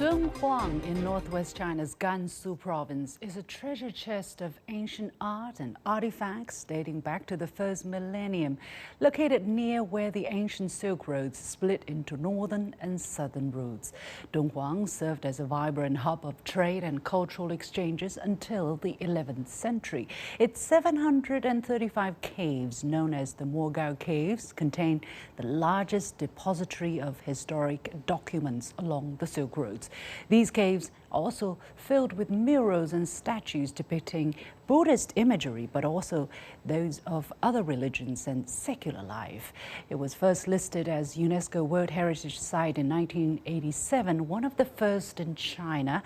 Dunhuang in northwest China's Gansu province is a treasure chest of ancient art and artifacts dating back to the first millennium, located near where the ancient Silk Roads split into northern and southern routes. Dunhuang served as a vibrant hub of trade and cultural exchanges until the 11th century. Its 735 caves, known as the Mogao Caves, contain the largest depository of historic documents along the Silk Roads. These caves are also filled with murals and statues depicting Buddhist imagery, but also those of other religions and secular life. It was first listed as UNESCO World Heritage Site in 1987, one of the first in China.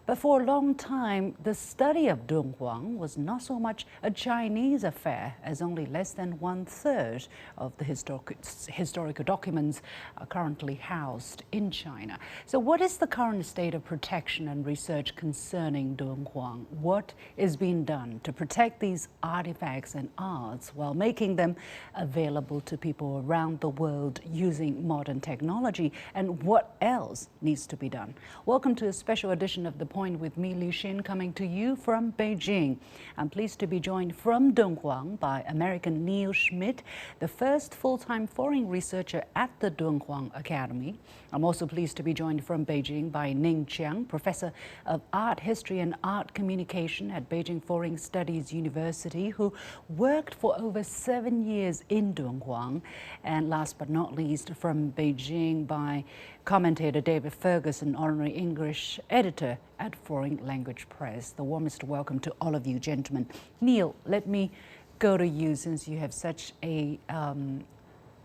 But for a long time, the study of Dunhuang was not so much a Chinese affair, as only less than 1/3 of the historical documents are currently housed in China. So what is the current state of protection and research concerning Dunhuang? What is being done to protect these artifacts and arts while making them available to people around the world using modern technology? And what else needs to be done? Welcome to a special edition of The Point with me, Li Xin, coming to you from Beijing. I'm pleased to be joined from Dunhuang by American Neil Schmid, the first full-time foreign researcher at the Dunhuang Academy. I'm also pleased to be joined from Beijing by Ning Qiang, professor of art history and art communication at Beijing Foreign Studies University, who worked for over 7 years in Dunhuang. And last but not least, from Beijing by commentator David Ferguson, Honorary English editor at Foreign Language Press. The warmest welcome to all of you, gentlemen. Neil, let me go to you since you have such a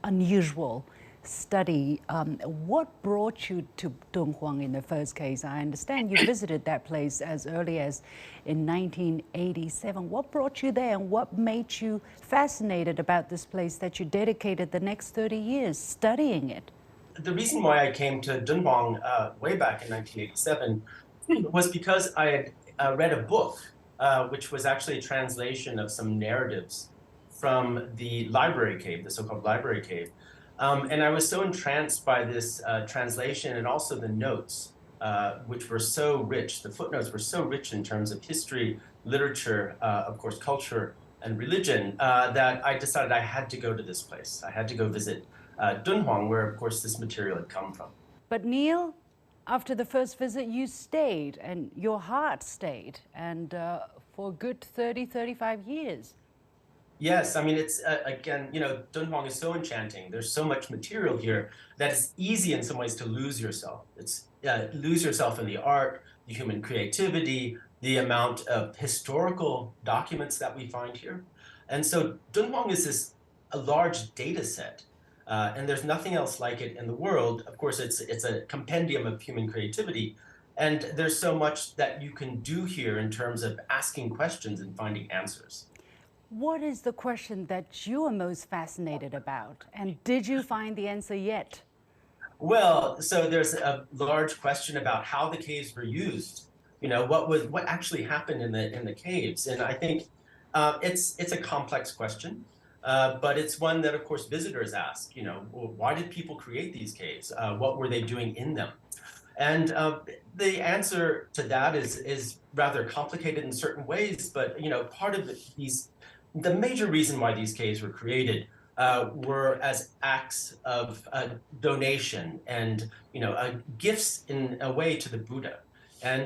unusual study. What brought you to Dunhuang in the first case? I understand you visited that place as early as in 1987. What brought you there, and what made you fascinated about this place that you dedicated the next 30 years studying it? The reason why I came to Dunhuang way back in 1987 was because I had read a book, which was actually a translation of some narratives from the library cave, the so-called library cave. And I was so entranced by this translation and also the notes, which were so rich. The footnotes were so rich in terms of history, literature, of course, culture and religion, that I decided I had to go to this place. I had to go visit Dunhuang, where, of course, this material had come from. But Neil, after the first visit, you stayed, and your heart stayed, and for a good 30, 35 years. Yes, I mean, it's, again, Dunhuang is so enchanting. There's so much material here that it's easy in some ways to lose yourself. It's lose yourself in the art, the human creativity, the amount of historical documents that we find here. And so Dunhuang is a large data set. And there's nothing else like it in the world. Of course, it's a compendium of human creativity. And there's so much that you can do here in terms of asking questions and finding answers. What is the question that you are most fascinated about? And did you find the answer yet? Well, so there's a large question about how the caves were used. What actually happened in the caves? And I think it's a complex question. But it's one that, of course, visitors ask, well, why did people create these caves? What were they doing in them? And the answer to that is rather complicated in certain ways. But, part of the major reason why these caves were created were as acts of donation and, gifts in a way to the Buddha. And,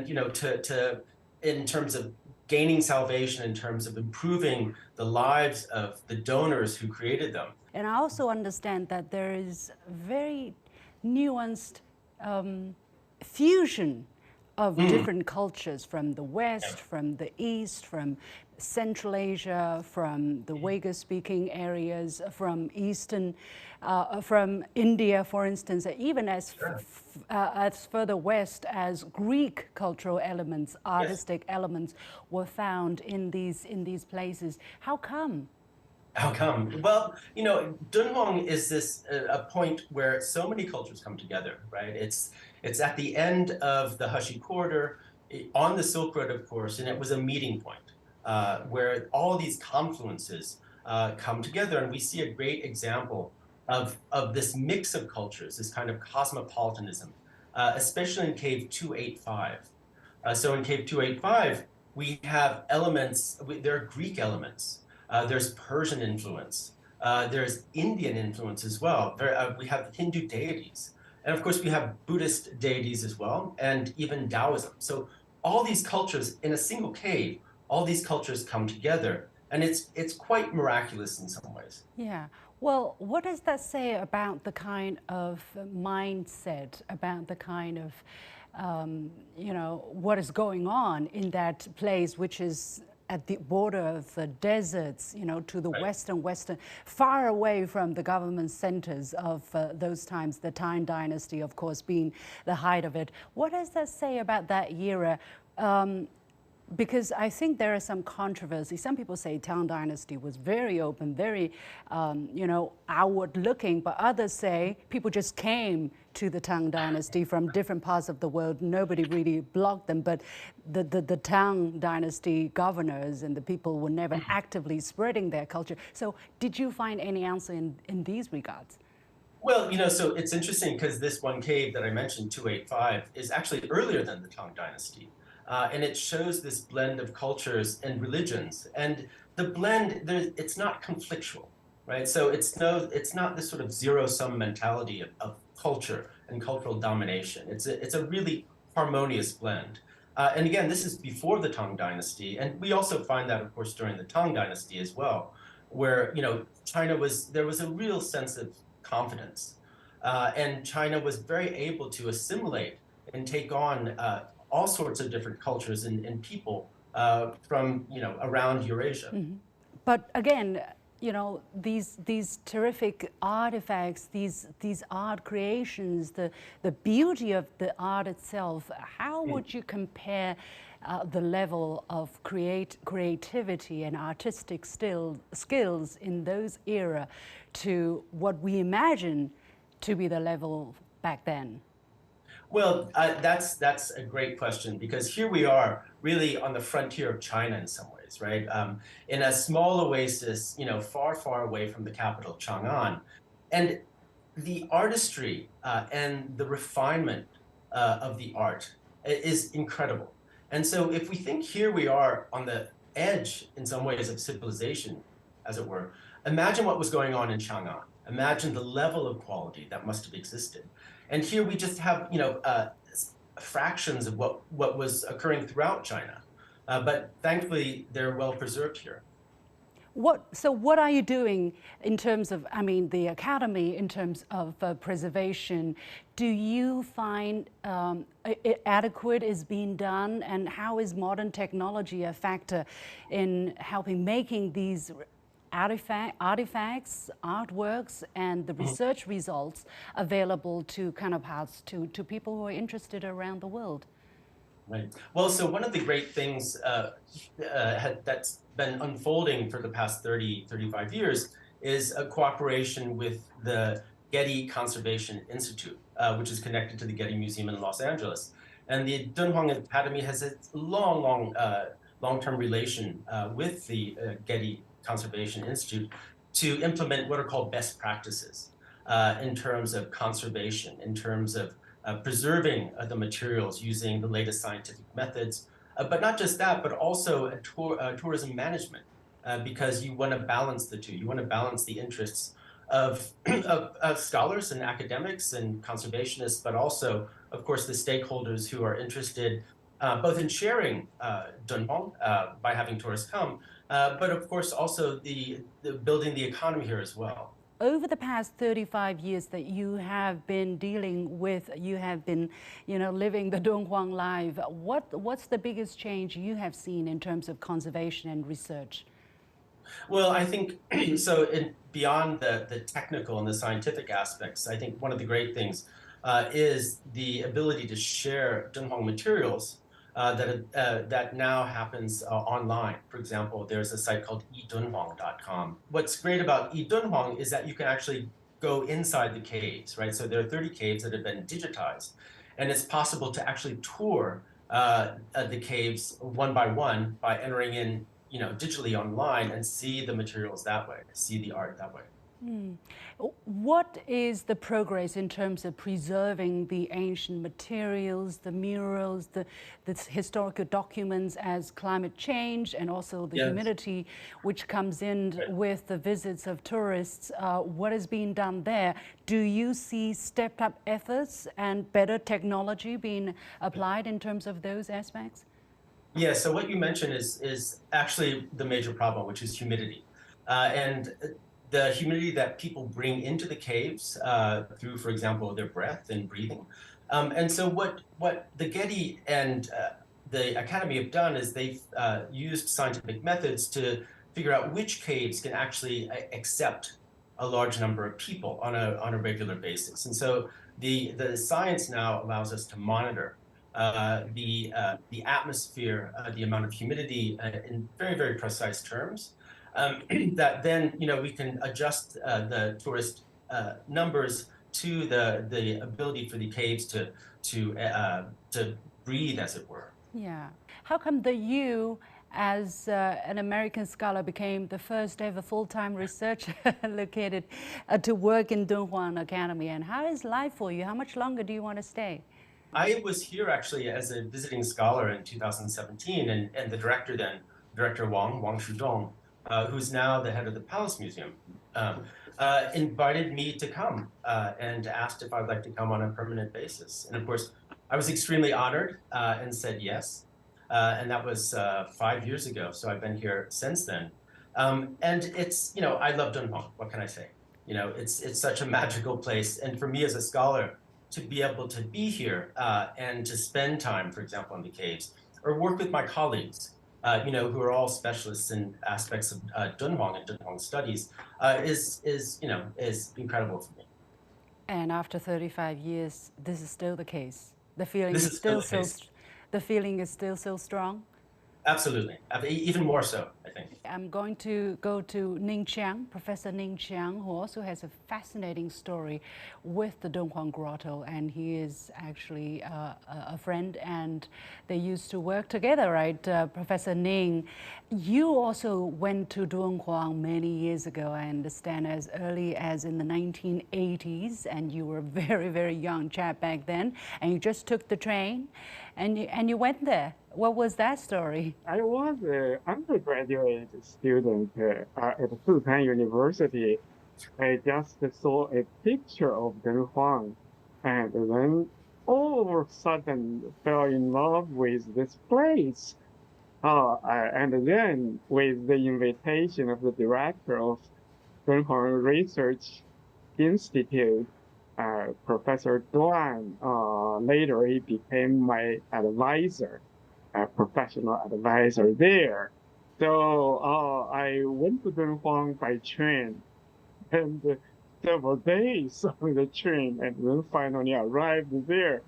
in terms of gaining salvation, in terms of improving the lives of the donors who created them. And I also understand that there is very nuanced fusion of different cultures from the West, from the East, from Central Asia, from the Uyghur-speaking areas, from Eastern, from India, for instance, even as further west as Greek cultural elements, artistic elements were found in these places. How come? How come? Well, Dunhuang is a point where so many cultures come together, right? It's at the end of the Heshi corridor, on the Silk Road, of course, and it was a meeting point where all these confluences come together, and we see a great example of this mix of cultures, this kind of cosmopolitanism especially in cave 285. So in cave 285, we have elements, there are Greek elements, there's Persian influence, there's Indian influence as well. We have Hindu deities. And of course, we have Buddhist deities as well, and even Taoism. So all these cultures in a single cave, all these cultures come together. And it's quite miraculous in some ways. Yeah. Well, what does that say about the kind of mindset, about the kind of, what is going on in that place, which is at the border of the deserts, to the western, far away from the government centers of those times, the Tang Dynasty, of course, being the height of it. What does that say about that era? Because I think there is some controversy. Some people say Tang Dynasty was very open, very, outward-looking, but others say people just came to the Tang Dynasty from different parts of the world. Nobody really blocked them, but the Tang Dynasty governors and the people were never actively spreading their culture. So did you find any answer in these regards? Well, so it's interesting because this one cave that I mentioned, 285, is actually earlier than the Tang Dynasty. And it shows this blend of cultures and religions. And the blend, it's not conflictual, right? So it's not this sort of zero-sum mentality of culture and cultural domination. It's a really harmonious blend. And again, this is before the Tang Dynasty. And we also find that, of course, during the Tang Dynasty as well, where, there was a real sense of confidence. And China was very able to assimilate and take on all sorts of different cultures and people from around Eurasia. Mm-hmm. But again, these terrific artifacts, these art creations, the beauty of the art itself. How would you compare the level of creativity and artistic skills in those era to what we imagine to be the level back then? Well, that's a great question, because here we are really on the frontier of China in some ways, right? In a small oasis, far, far away from the capital, Chang'an. And the artistry and the refinement of the art is incredible. And so if we think here we are on the edge, in some ways, of civilization, as it were, imagine what was going on in Chang'an. Imagine the level of quality that must have existed. And here we just have, fractions of what was occurring throughout China. But thankfully, they're well preserved here. So what are you doing in terms of, the Academy, in terms of preservation? Do you find adequate is being done? And how is modern technology a factor in helping making these artifacts, artworks, and the research results available to to people who are interested around the world? Right. Well, so one of the great things that's been unfolding for the past 30, 35 years is a cooperation with the Getty Conservation Institute, which is connected to the Getty Museum in Los Angeles. And the Dunhuang Academy has a long-term relation with the Getty Conservation Institute to implement what are called best practices in terms of conservation, in terms of preserving the materials using the latest scientific methods, but not just that, but also tourism management, because you want to balance the two. You want to balance the interests of scholars and academics and conservationists, but also, of course, the stakeholders who are interested both in sharing Dunhuang by having tourists come, but of course also the building the economy here as well. Over the past 35 years that you have been living the Dunhuang life, what's the biggest change you have seen in terms of conservation and research? Well, I think so. Beyond the technical and the scientific aspects, I think one of the great things is the ability to share Dunhuang materials that now happens online. For example, there's a site called edunhuang.com. What's great about edunhuang is that you can actually go inside the caves, right? So there are 30 caves that have been digitized, and it's possible to actually tour the caves one by entering in, digitally online and see the materials that way, see the art that way. What is the progress in terms of preserving the ancient materials, the murals, the historical documents as climate change and also the Yes. humidity which comes in with the visits of tourists? What is being done there? Do you see stepped up efforts and better technology being applied in terms of those aspects? Yeah, so what you mentioned is actually the major problem, which is humidity. And the humidity that people bring into the caves through, for example, their breath and breathing. And so what the Getty and the Academy have done is they've used scientific methods to figure out which caves can actually accept a large number of people on a regular basis. And so the science now allows us to monitor the atmosphere, the amount of humidity in very, very precise terms, that then, we can adjust the tourist numbers to the ability for the caves to breathe, as it were. Yeah. How come you, as an American scholar, became the first ever full-time researcher located to work in Dunhuang Academy? And how is life for you? How much longer do you want to stay? I was here actually as a visiting scholar in 2017, and the director then, Director Wang Shudong, who's now the head of the Palace Museum, invited me to come and asked if I'd like to come on a permanent basis. And of course, I was extremely honored and said yes. And that was 5 years ago, so I've been here since then. And it's, I love Dunhuang. What can I say? It's such a magical place. And for me as a scholar, to be able to be here and to spend time, for example, in the caves, or work with my colleagues, who are all specialists in aspects of Dunhuang and Dunhuang studies, is incredible for me. And after 35 years, this is still the case. The feeling This is is still still the case. the feeling is still so strong. Absolutely, even more so, I think. I'm going to go to Ning Qiang, Professor Ning Qiang, who also has a fascinating story with the Dunhuang Grotto, and he is actually a friend, and they used to work together, right, Professor Ning? You also went to Dunhuang many years ago, I understand, as early as in the 1980s, and you were a very, very young chap back then, and you just took the train, and you went there. What was that story? I was an undergraduate student at Fudan University. I just saw a picture of Dunhuang and then all of a sudden fell in love with this place. And then with the invitation of the director of Dunhuang Research Institute, Professor Duan, later he became my advisor. A professional advisor there. So I went to Dunhuang by train and several days on the train and then finally arrived there.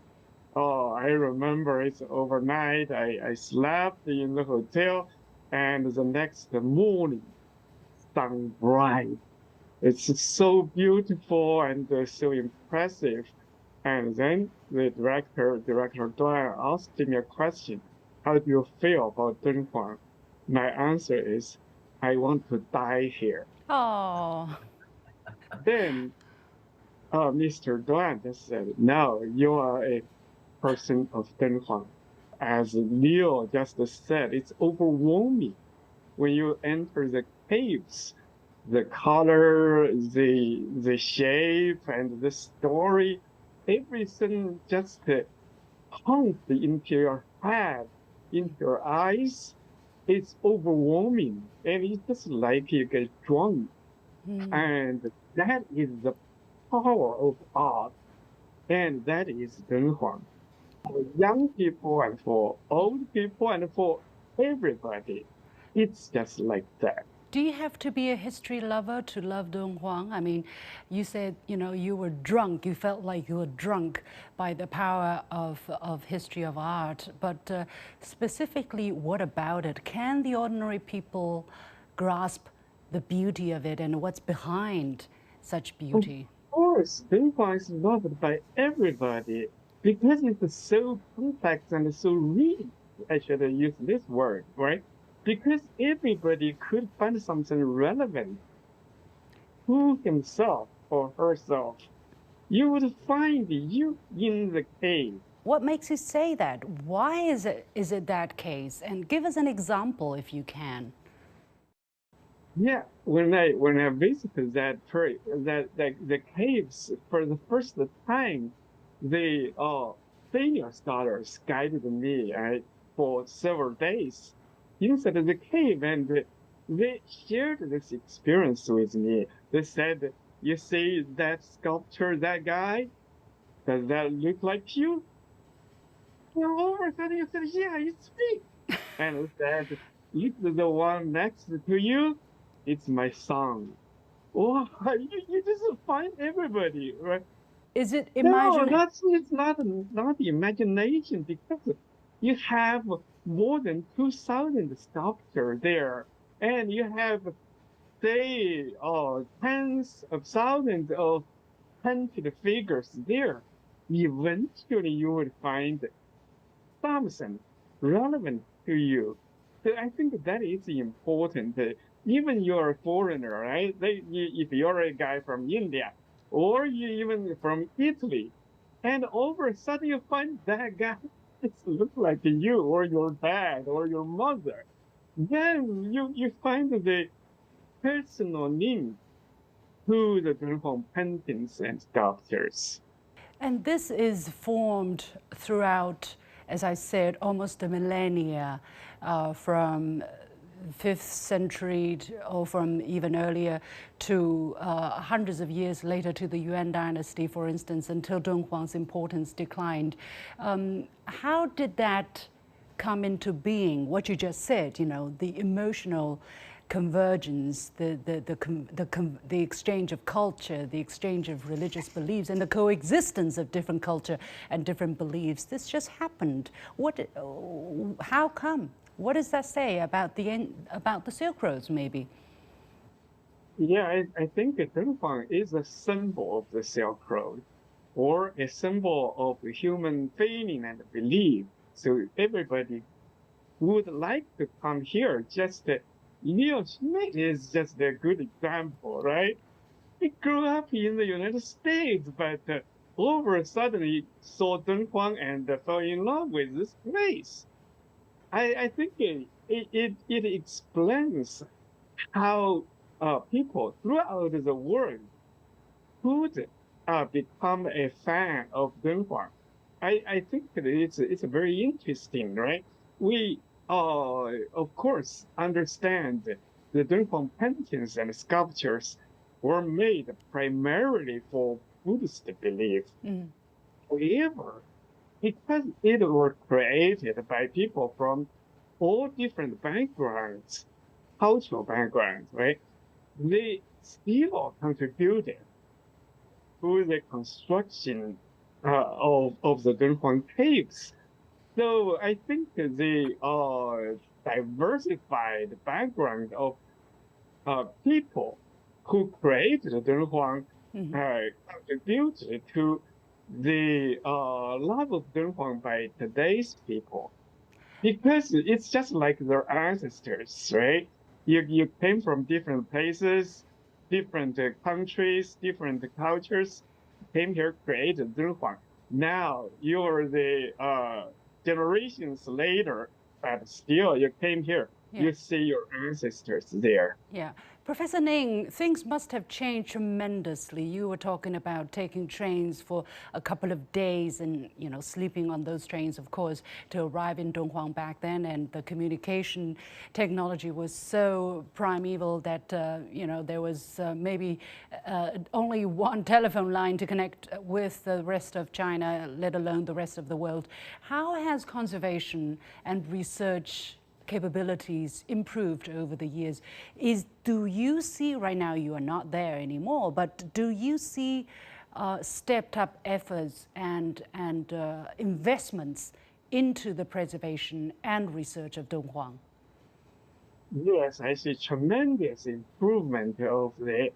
I remember it's overnight. I slept in the hotel and the next morning, sun bright. It's so beautiful and so impressive. And then the Director Duan, asked me a question. How do you feel about Dunhuang? My answer is, I want to die here. Oh. Then Mr. Duan just said, no, you are a person of Dunhuang. As Leo just said, it's overwhelming when you enter the caves. The color, the shape, and the story, everything just pumped into your head, into your eyes. It's overwhelming, and it's just like you get drunk. And that is the power of art, and that is Dunhuang. For young people and for old people and for everybody, it's just like that. Do you have to be a history lover to love Dunhuang? I mean, you said, you were drunk. You felt like you were drunk by the power of history of art. But specifically, what about it? Can the ordinary people grasp the beauty of it and what's behind such beauty? Of course, Dunhuang is loved by everybody because it's so complex and so rich. I should use this word, right? Because everybody could find something relevant. who himself or herself, you would find you in the cave. What makes you say that? Why is it that case? And give us an example if you can. Yeah, when I visited the caves for the first time, the senior scholars guided me for several days inside the cave, and they shared this experience with me. They said, "You see that sculpture, that guy? Does that look like you?" And all of a sudden, you said, "Yeah, it's me." And I said, "Look at the one next to you. It's my son." Wow, you just find everybody, right? Is it No, imagine? it's not imagination, because you have more than 2,000 sculptures there, and you have, say, tens of thousands of painted figures there. Eventually, you would find something relevant to you. So I think that is important. Even you're a foreigner, right? If you're a guy from India or you even from Italy, and all of a sudden you find that guy looks like you or your dad or your mother, then you find the personal Ning to the Dunhuang paintings and sculptures. And this is formed throughout, as I said, almost a millennia, from 5th century or from even earlier to hundreds of years later to the Yuan dynasty, for instance, until Dunhuang's importance declined. How did that come into being? What you just said, you know, the emotional convergence, the exchange of culture, the exchange of religious beliefs, and the coexistence of different culture and different beliefs. This just happened. How come? What does that say about the Silk Roads, maybe? Yeah, I think Dunhuang is a symbol of the Silk Road, or a symbol of human feeling and belief. So everybody would like to come here. Just Schmid is just a good example, right? He grew up in the United States, but all of a sudden he saw Dunhuang and fell in love with this place. I think it explains how people throughout the world could become a fan of Dunhuang. I think that it's very interesting, right? We of course understand the Dunhuang paintings and sculptures were made primarily for Buddhist belief. Mm. However, because it were created by people from all different backgrounds, cultural backgrounds, right? They still contributed to the construction of the Dunhuang Caves. So I think the diversified background of people who created Dunhuang Mm-hmm. contributed to the love of Dunhuang by today's people. Because it's just like their ancestors, right? You came from different places, different countries, different cultures, came here, created Dunhuang. Now you're the generations later, but still you came here. Yeah. You see your ancestors there. Yeah. Professor Ning, things must have changed tremendously. You were talking about taking trains for a couple of days and, you know, sleeping on those trains, of course, to arrive in Dunhuang back then. And the communication technology was so primeval that, you know, there was maybe only one telephone line to connect with the rest of China, let alone the rest of the world. How has conservation and research capabilities improved over the years? Do you see, right now you are not there anymore, but do you see stepped up efforts and investments into the preservation and research of Dunhuang? Yes, I see tremendous improvement of the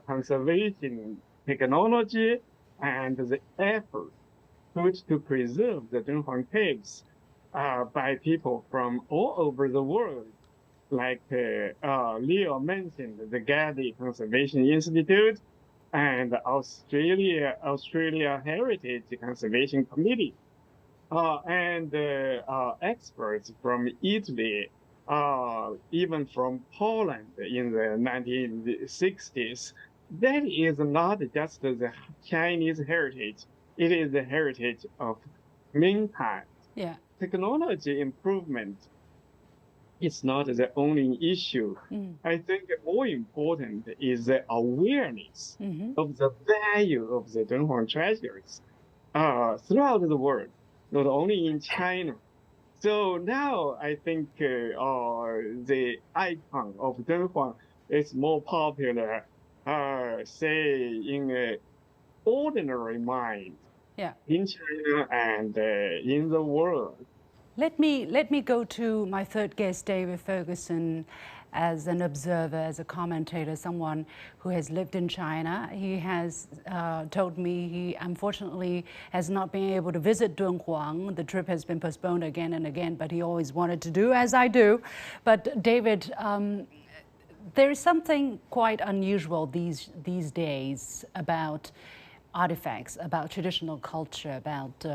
conservation technology and the effort put to preserve the Dunhuang caves by people from all over the world. like Leo mentioned, the Gadi Conservation Institute and Australia Heritage Conservation Committee, and experts from Italy, even from Poland in the 1960s. That is not just the Chinese heritage, it is the heritage of Ming time. Yeah. Technology improvement is not the only issue. I think more important is the awareness of the value of the Dunhuang treasures throughout the world, not only in China. So now I think the icon of Dunhuang is more popular, say, in an ordinary mind Yeah. in China and in the world. Let me go to my third guest, David Ferguson, as an observer, as a commentator, someone who has lived in China. He has told me he unfortunately has not been able to visit Dunhuang. The trip has been postponed again and again, but he always wanted to do, as I do. But David, there is something quite unusual these days about artifacts, about traditional culture, about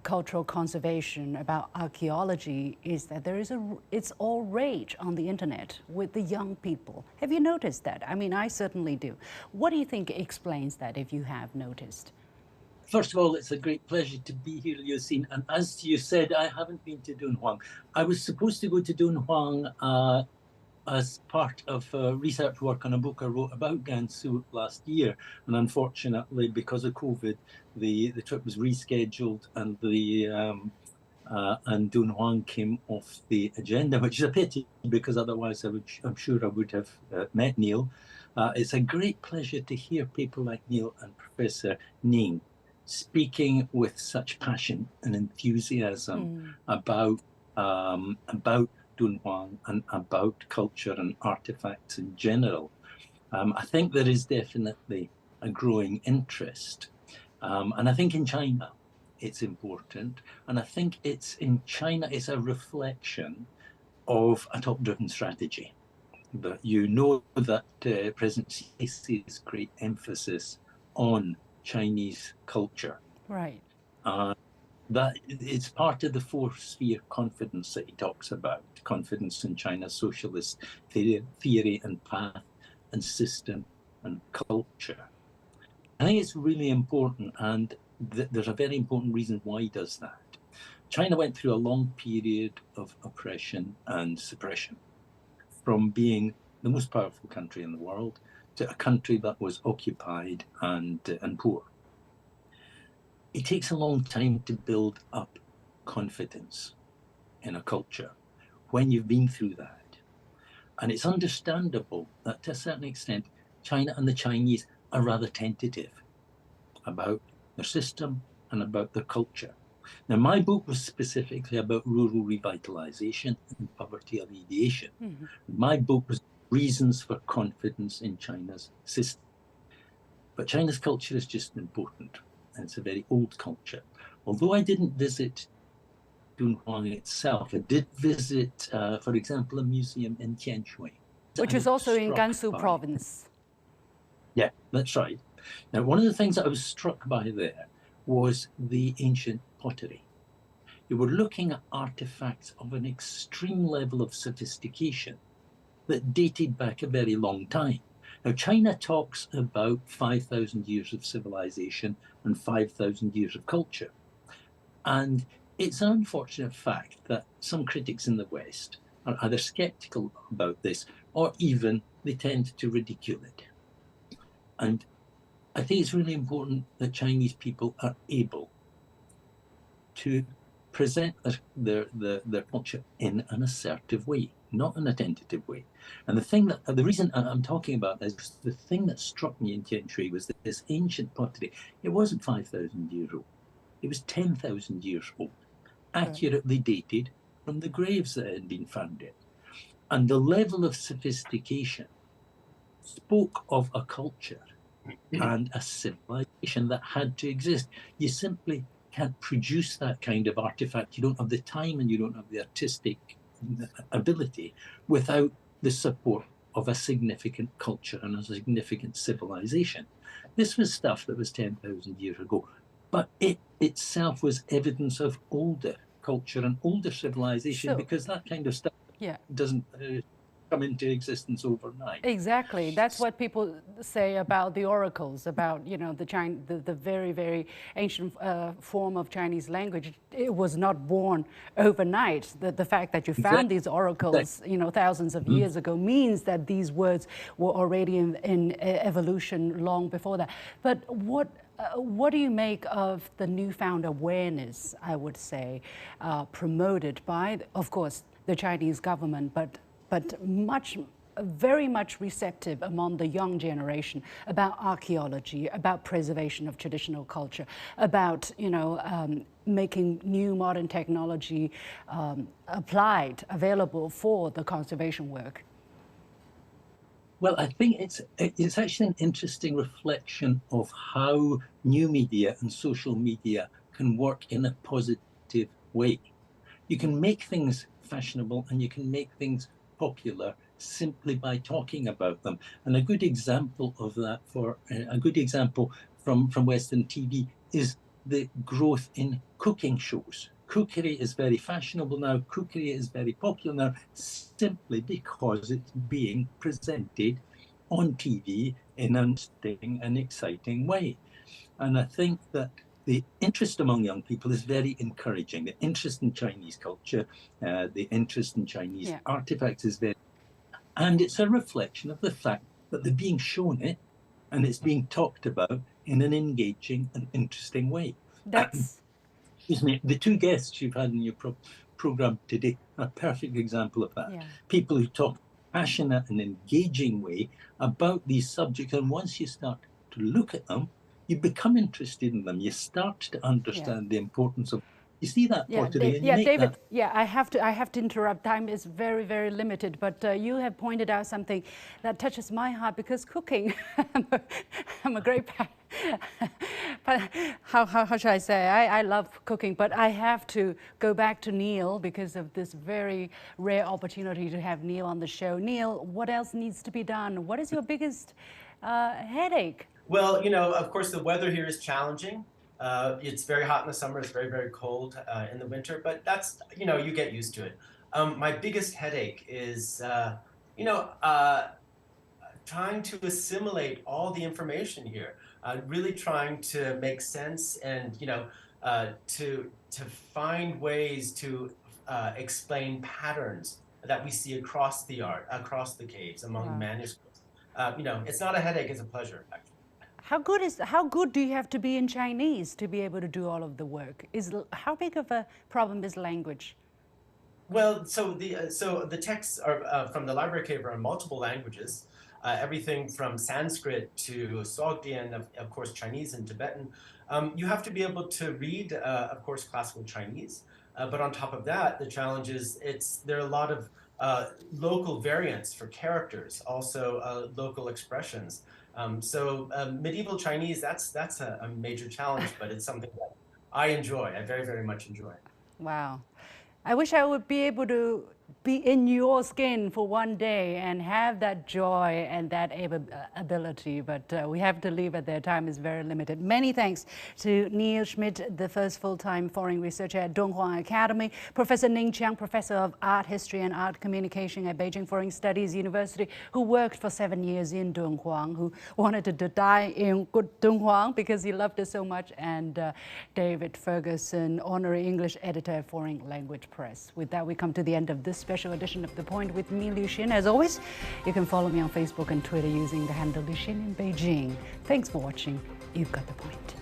cultural conservation, about archaeology, is that it's all rage on the internet with the young people. Have you noticed that? I mean, I certainly do. What do you think explains that, if you have noticed? First of all, it's a great pleasure to be here, Yassine. And as you said, I haven't been to Dunhuang. I was supposed to go to Dunhuang as part of research work on a book I wrote about Gansu last year. And unfortunately, because of COVID, the trip was rescheduled and and Dunhuang came off the agenda, which is a pity because otherwise I'm sure I would have met Neil. It's a great pleasure to hear people like Neil and Professor Ning speaking with such passion and enthusiasm about Dunhuang and about culture and artifacts in general. I think there is definitely a growing interest. And I think in China it's important. And I think in China it's a reflection of a top-down strategy. But you know that President Xi's great emphasis on Chinese culture. Right. That it's part of the four-sphere confidence that he talks about: confidence in China's socialist theory and path and system and culture. I think it's really important, and there's a very important reason why he does that. China went through a long period of oppression and suppression, from being the most powerful country in the world to a country that was occupied and poor. It takes a long time to build up confidence in a culture when you've been through that. And it's understandable that to a certain extent, China and the Chinese are rather tentative about their system and about their culture. Now, my book was specifically about rural revitalization and poverty alleviation. My book was Reasons for Confidence in China's System. But China's culture is just important. And it's a very old culture. Although I didn't visit Dunhuang itself, I did visit, for example, a museum in Tianshui. Which is also in Gansu province. Yeah, that's right. Now, one of the things that I was struck by there was the ancient pottery. You were looking at artifacts of an extreme level of sophistication that dated back a very long time. Now, China talks about 5,000 years of civilization and 5,000 years of culture. And it's an unfortunate fact that some critics in the West are either skeptical about this or even they tend to ridicule it. And I think it's really important that Chinese people are able to present their culture in an assertive way, not in a tentative way. And the reason I'm talking about this, the thing that struck me in Tianshui was that this ancient pottery, it wasn't 5,000 years old. It was 10,000 years old, accurately dated from the graves that had been found in. And the level of sophistication spoke of a culture and a civilization that had to exist. You simply can't produce that kind of artifact. You don't have the time and you don't have the artistic ability without the support of a significant culture and a significant civilization. This was stuff that was 10,000 years ago, but it itself was evidence of older culture and older civilization, because that kind of stuff doesn't come into existence overnight. Exactly. That's what people say about the oracles, about, you know, the very, very ancient form of Chinese language. It was not born overnight. The fact that you found these oracles, you know, thousands of years ago means that these words were already in evolution long before that. But what do you make of the newfound awareness, I would say, promoted by, of course, the Chinese government, but very much receptive among the young generation about archaeology, about preservation of traditional culture, about, you know, making new modern technology applied, available for the conservation work? Well, I think it's actually an interesting reflection of how new media and social media can work in a positive way. You can make things fashionable and you can make things popular simply by talking about them. And a good example of that, a good example from Western TV, is the growth in cooking shows. Cookery is very fashionable now. Cookery is very popular now, simply because it's being presented on TV in an interesting and exciting way. And I think that the interest among young people is very encouraging. The interest in Chinese culture, the interest in Chinese artifacts is very, and it's a reflection of the fact that they're being shown it and it's being talked about in an engaging and interesting way. That's... Excuse me, the two guests you've had in your program today are a perfect example of that. People who talk passionate and engaging way about these subjects, and once you start to look at them, you become interested in them. You start to understand the importance of. You see that pottery, and you make David. that. Yeah, I have to interrupt. Time is very, very limited. But you have pointed out something that touches my heart, because cooking. I'm a great. But how should I say? I love cooking, but I have to go back to Neil because of this very rare opportunity to have Neil on the show. Neil, what else needs to be done? What is your biggest headache? Well, you know, of course, the weather here is challenging. It's very hot in the summer. It's very, very cold in the winter. But that's, you know, you get used to it. My biggest headache is, you know, trying to assimilate all the information here. Really trying to make sense and, you know, to find ways to explain patterns that we see across the art, across the caves, among manuscripts. You know, it's not a headache; it's a pleasure, actually. How good do you have to be in Chinese to be able to do all of the work? How big of a problem is language? Well, so the texts are from the library cave are in multiple languages, everything from Sanskrit to Sogdian, of course Chinese and Tibetan. You have to be able to read, of course, classical Chinese, but on top of that, the challenge is there are a lot of local variants for characters, also local expressions. So medieval Chinese, that's a major challenge, but it's something that I enjoy. I very, very much enjoy. Wow. I wish I would be able to be in your skin for one day and have that joy and that ability, but we have to leave it there. Time is very limited. Many thanks to Neil Schmid, the first full-time foreign researcher at Dunhuang Academy, Professor Ning Qiang, Professor of Art History and Art Communication at Beijing Foreign Studies University, who worked for 7 years in Dunhuang, wwho wanted to die in Dunhuang because he loved it so much, and David Ferguson, Honorary English Editor at Foreign Language Press. With that, we come to the end of this special edition of The Point with me, Liu Xin. As always, you can follow me on Facebook and Twitter using the handle Liu Xin in Beijing. Thanks for watching. You've got the point.